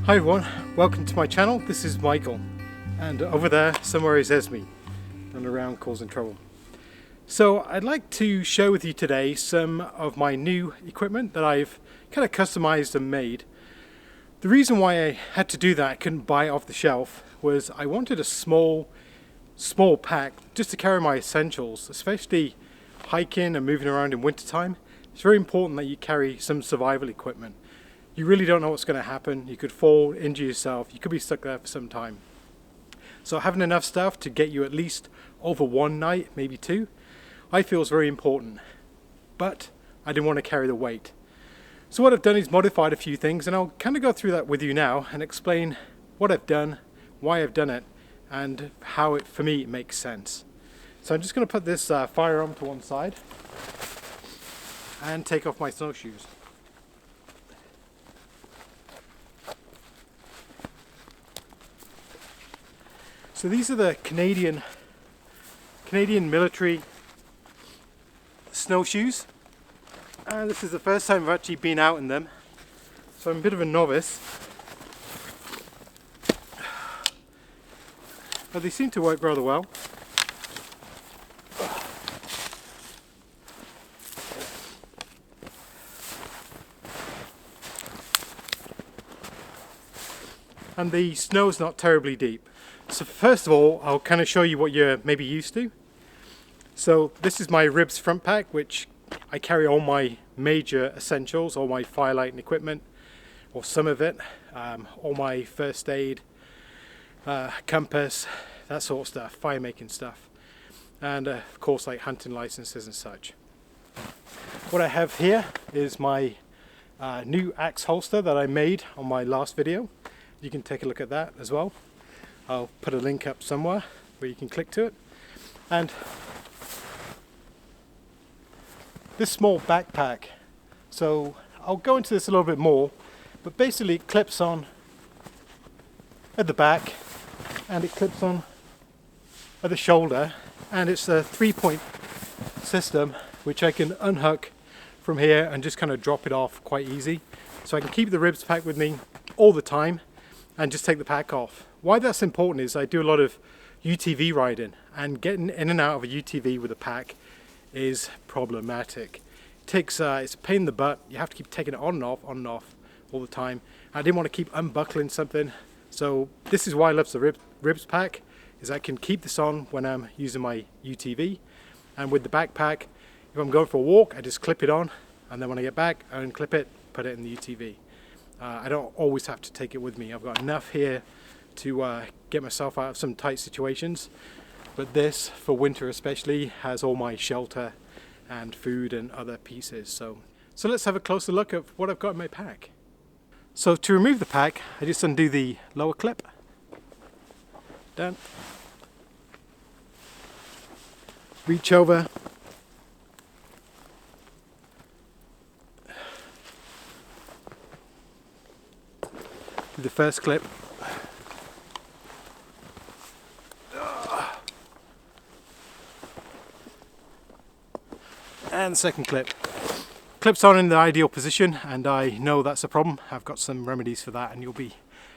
Hi everyone, welcome to my channel. This is Michael, and over there somewhere is Esme, running around causing trouble. So I'd like to share with you today some of my new equipment that I've kind of customized and made. The reason why I had to do that, I couldn't buy it off the shelf, was I wanted a small pack just to carry my essentials, especially hiking and moving around in wintertime. It's very important that you carry some survival equipment. You really don't know what's going to happen. You could fall, injure yourself, you could be stuck there for some time. So having enough stuff to get you at least over one night, maybe two, I feel is very important. But I didn't want to carry the weight. So what I've done is modified a few things, and I'll kind of go through that with you now and explain what I've done, why I've done it, and how it, for me, it makes sense. So I'm just going to put this firearm to one side and take off my snowshoes. So these are the Canadian military snowshoes, and this is the first time I've actually been out in them, so I'm a bit of a novice, but they seem to work rather well. And the snow's not terribly deep. So first of all, I'll kind of show you what you're maybe used to. So this is my ribs front pack, which I carry all my major essentials, all my fire lighting equipment, or some of it, all my first aid, compass, that sort of stuff, fire making stuff, and of course like hunting licenses and such. What I have here is my new axe holster that I made on my last video. You can take a look at that as well. I'll put a link up somewhere where you can click to it. And this small backpack, so I'll go into this a little bit more, but basically it clips on at the back and it clips on at the shoulder, and it's a 3-point system which I can unhook from here and just kind of drop it off quite easy. So I can keep the ribs pack with me all the time and just take the pack off. Why that's important is I do a lot of UTV riding, and getting in and out of a UTV with a pack is problematic. It takes, it's a pain in the butt. You have to keep taking it on and off all the time. I didn't want to keep unbuckling something, so this is why I love the ribs pack, is I can keep this on when I'm using my UTV, and with the backpack, if I'm going for a walk, I just clip it on, and then when I get back, I unclip it, put it in the UTV. I don't always have to take it with me. I've got enough here to get myself out of some tight situations, but this, for winter especially, has all my shelter and food and other pieces. So let's have a closer look at what I've got in my pack. So to remove the pack, I just undo the lower clip. Done. Reach over. The first clip, and the second clip. Clips on in the ideal position, and I know that's a problem. I've got some remedies for that, and you'll be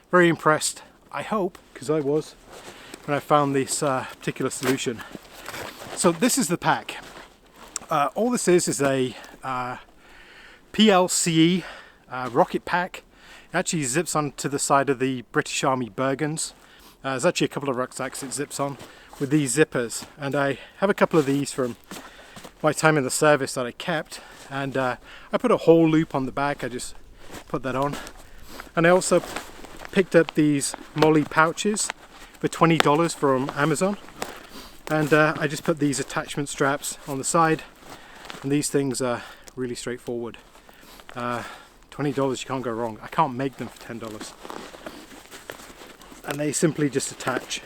very impressed, I hope, because I was when I found this particular solution. So this is the pack. All this is a PLCE rocket pack. Actually zips onto the side of the British Army Bergens. There's actually a couple of rucksacks it zips on with these zippers, and I have a couple of these from my time in the service that I kept, and I put a whole loop on the back. I just put that on, and I also picked up these Molle Pouches for $20 from Amazon, and I just put these attachment straps on the side, and these things are really straightforward. $20, you can't go wrong. I can't make them for $10. And they simply just attach.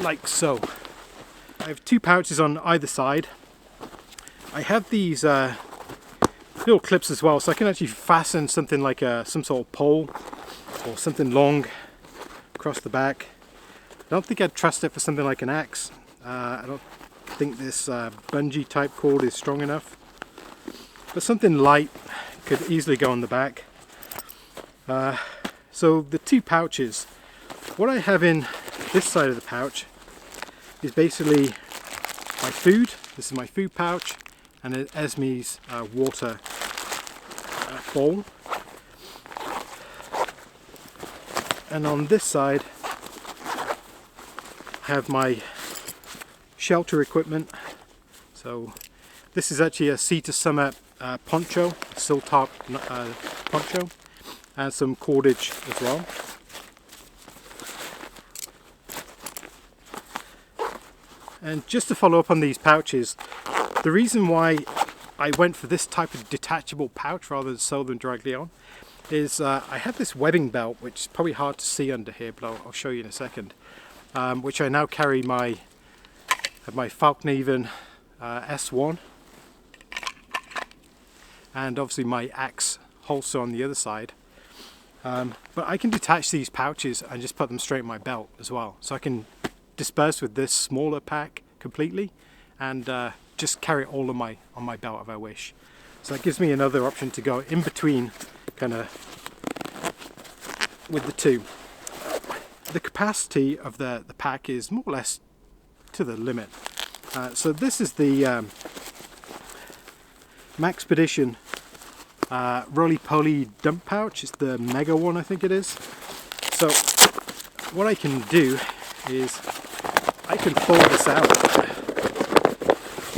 Like so. I have two pouches on either side. I have these little clips as well, so I can actually fasten something like some sort of pole or something long across the back. I don't think I'd trust it for something like an axe. I don't think this bungee type cord is strong enough, but something light could easily go on the back. So the two pouches, what I have in this side of the pouch is basically my food. This is my food pouch, and Esme's water bowl. And on this side I have my shelter equipment. So this is actually a Sea to Summer poncho, sill top poncho, and some cordage as well. And just to follow up on these pouches, the reason why I went for this type of detachable pouch rather than sew them directly on is I have this webbing belt, which is probably hard to see under here, but I'll show you in a second, which I now carry my Falkneven S1, and obviously my axe holster on the other side. But I can detach these pouches and just put them straight in my belt as well, so I can disperse with this smaller pack completely and just carry it all on my belt if I wish. So that gives me another option to go in between, kind of with the two. The capacity of the pack is more or less to the limit. So this is the Maxpedition roly-poly dump pouch. It's the mega one, I think it is. So what I can do is I can fold this out,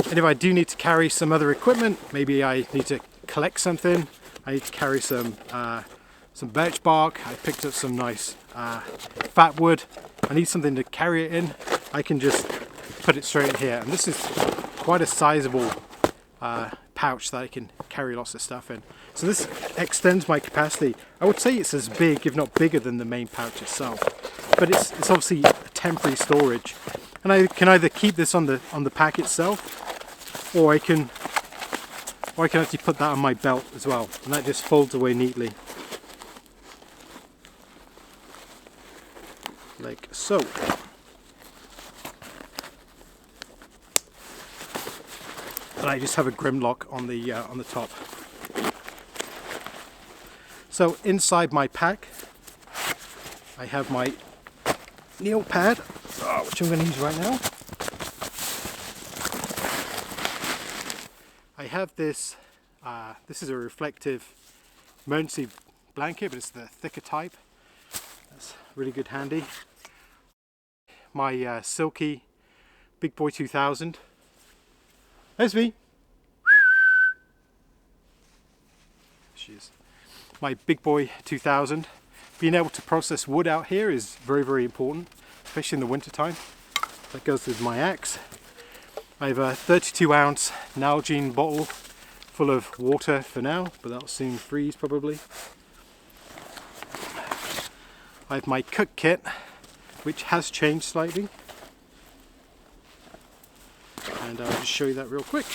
and if I do need to carry some other equipment, maybe I need to collect something, I need to carry some birch bark, I picked up some nice fat wood, I need something to carry it in, I can just put it straight in here. And this is quite a sizable pouch that I can carry lots of stuff in. So this extends my capacity. I would say it's as big, if not bigger, than the main pouch itself, but it's obviously a temporary storage, and I can either keep this on the pack itself, or I can actually put that on my belt as well, and that just folds away neatly like so. And I just have a Grimlock on the top. So inside my pack I have my kneel pad, which I'm going to use right now. I have this, this is a reflective emergency blanket, but it's the thicker type. That's really good handy. My Silky Big Boy 2000. Esme! She is. My Big Boy 2000. Being able to process wood out here is very, very important, especially in the winter time. That goes with my axe. I have a 32 ounce Nalgene bottle full of water for now, but that'll soon freeze probably. I have my cook kit, which has changed slightly, and I'll just show you that real quick.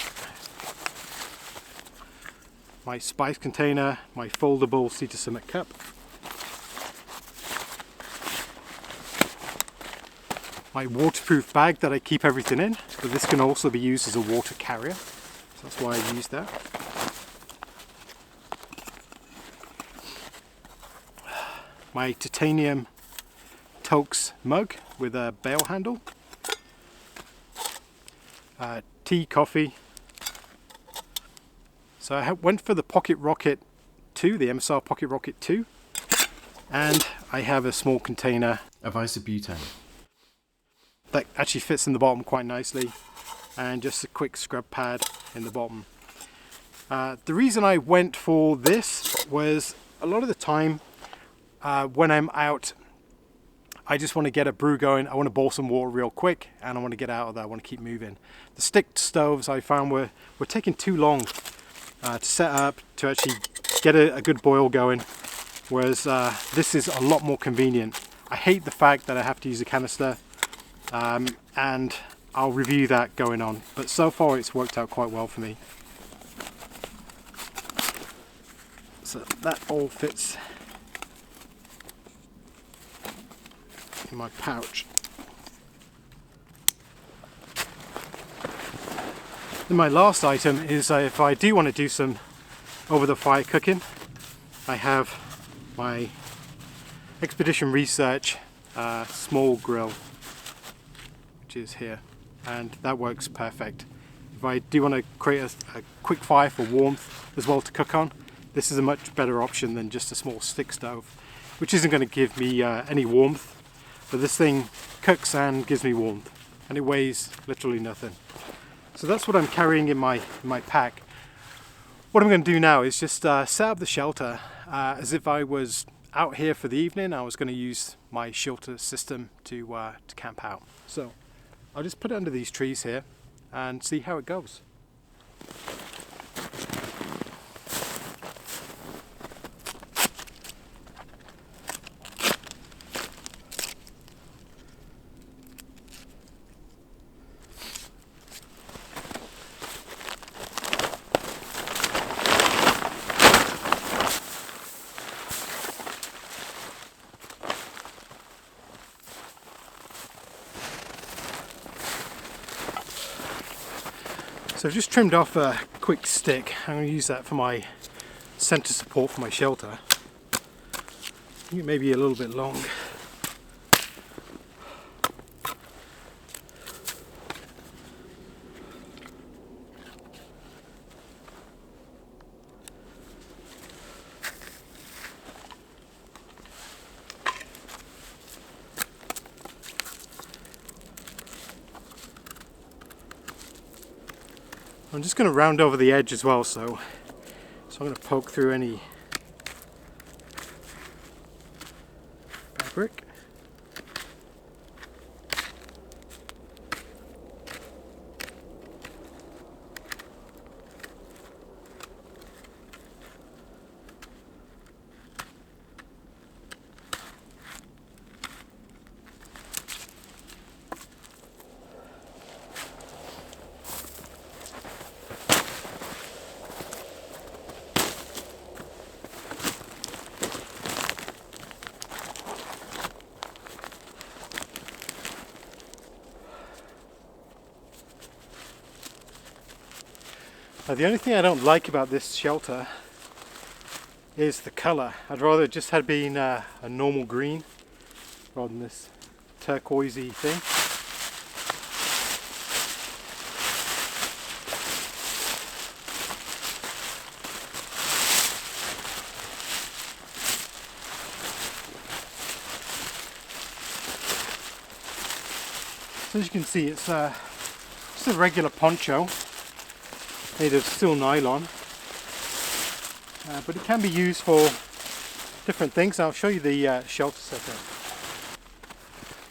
My spice container, my foldable Sea to Summit cup, my waterproof bag that I keep everything in, but this can also be used as a water carrier, so that's why I use that. My titanium Tokes mug with a bail handle, tea, coffee. So I went for the Pocket Rocket 2, the MSR Pocket Rocket 2, and I have a small container of isobutane that actually fits in the bottom quite nicely, and just a quick scrub pad in the bottom. The reason I went for this was a lot of the time when I'm out, I just want to get a brew going, I want to boil some water real quick, and I want to get out of there, I want to keep moving. The stick stoves I found were taking too long to set up, to actually get a good boil going, whereas this is a lot more convenient. I hate the fact that I have to use a canister, and I'll review that going on, but so far it's worked out quite well for me. So that all fits in my pouch. Then my last item is if I do want to do some over the fire cooking, I have my Expedition Research small grill, which is here, and that works perfect. If I do want to create a quick fire for warmth as well to cook on, this is a much better option than just a small stick stove, which isn't going to give me any warmth, but this thing cooks and gives me warmth, and it weighs literally nothing. So that's what I'm carrying in my pack. What I'm going to do now is just set up the shelter as if I was out here for the evening. I was going to use my shelter system to camp out. So I'll just put it under these trees here and see how it goes. So I've just trimmed off a quick stick. I'm going to use that for my center support for my shelter. I think it may be a little bit long. I'm just going to round over the edge as well, so I'm going to poke through any fabric. The only thing I don't like about this shelter is the colour. I'd rather it just had been a normal green rather than this turquoisey thing. So as you can see, it's just a regular poncho made of steel nylon, but it can be used for different things. I'll show you the shelter setup.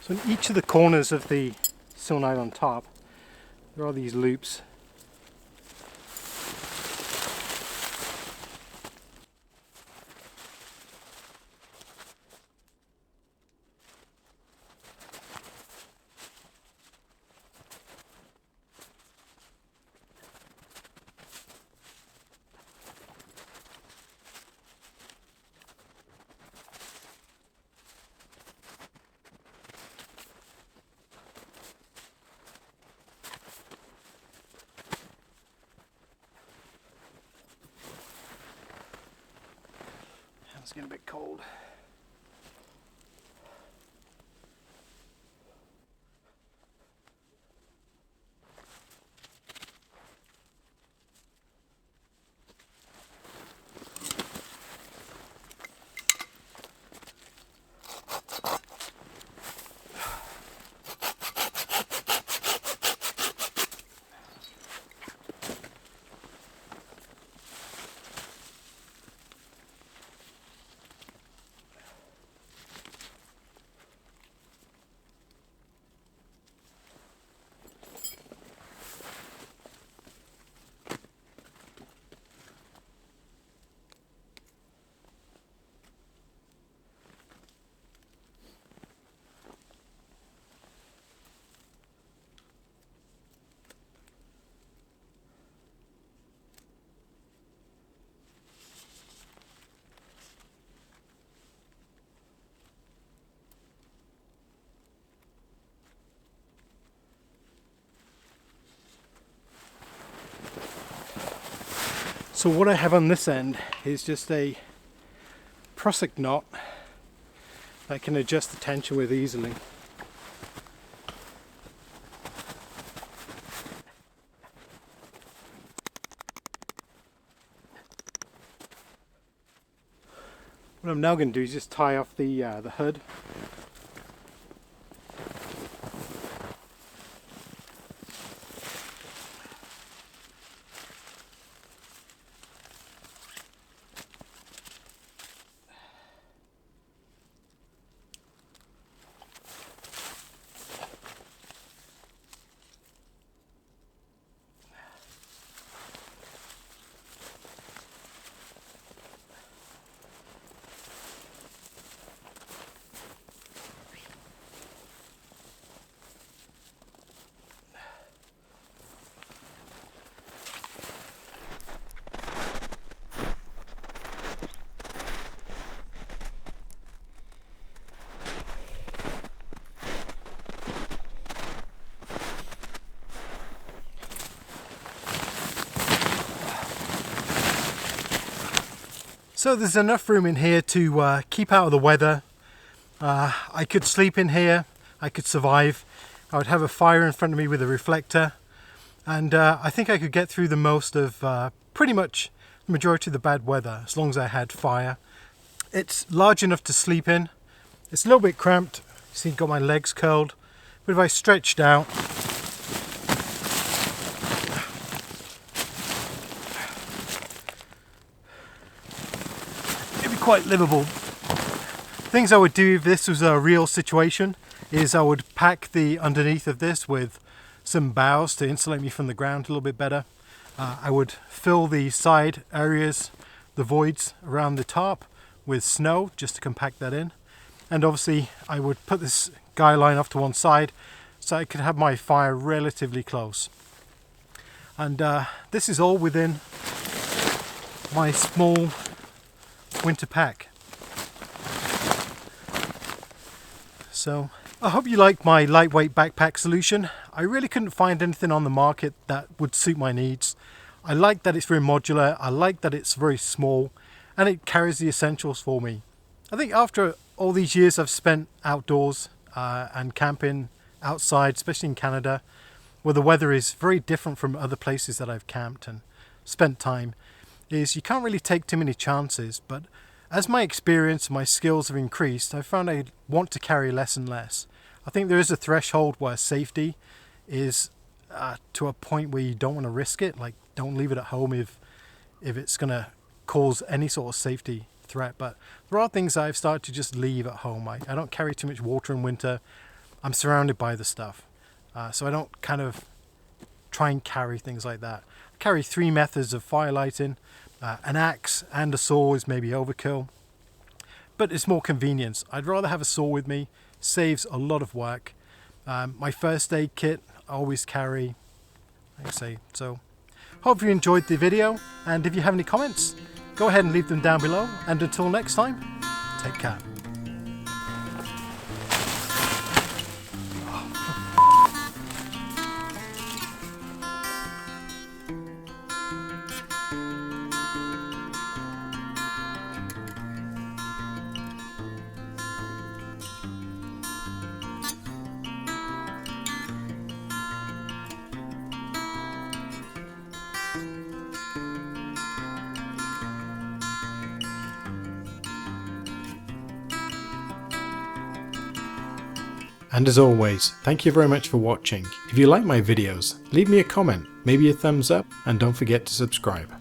So in each of the corners of the steel nylon top, there are these loops. It's getting a bit cold. So what I have on this end is just a prusik knot I can adjust the tension with easily. What I'm now going to do is just tie off the hood. So there's enough room in here to keep out of the weather. I could sleep in here, I could survive. I would have a fire in front of me with a reflector, and I think I could get through the most of pretty much the majority of the bad weather as long as I had fire. It's large enough to sleep in. It's a little bit cramped. See, I've got my legs curled, but if I stretched out, quite livable. Things I would do if this was a real situation is I would pack the underneath of this with some boughs to insulate me from the ground a little bit better. I would fill the side areas, the voids around the top, with snow just to compact that in. And obviously I would put this guy line off to one side so I could have my fire relatively close. And this is all within my small winter pack. So I hope you like my lightweight backpack solution. I really couldn't find anything on the market that would suit my needs. I like that it's very modular, I like that it's very small, and it carries the essentials for me. I think after all these years I've spent outdoors and camping outside, especially in Canada, where the weather is very different from other places that I've camped and spent time, is you can't really take too many chances. But as my experience and my skills have increased, I found I want to carry less and less. I think there is a threshold where safety is to a point where you don't want to risk it. Like, don't leave it at home if it's going to cause any sort of safety threat. But there are things I've started to just leave at home. I don't carry too much water in winter. I'm surrounded by the stuff. So I don't kind of try and carry things like that. I carry 3 methods of fire lighting. An axe and a saw is maybe overkill, but it's more convenience. I'd rather have a saw with me, saves a lot of work. My first aid kit I always carry, like I say. So hope you enjoyed the video, and if you have any comments, go ahead and leave them down below, and until next time, take care. And as always, thank you very much for watching. If you like my videos, leave me a comment, maybe a thumbs up, and don't forget to subscribe.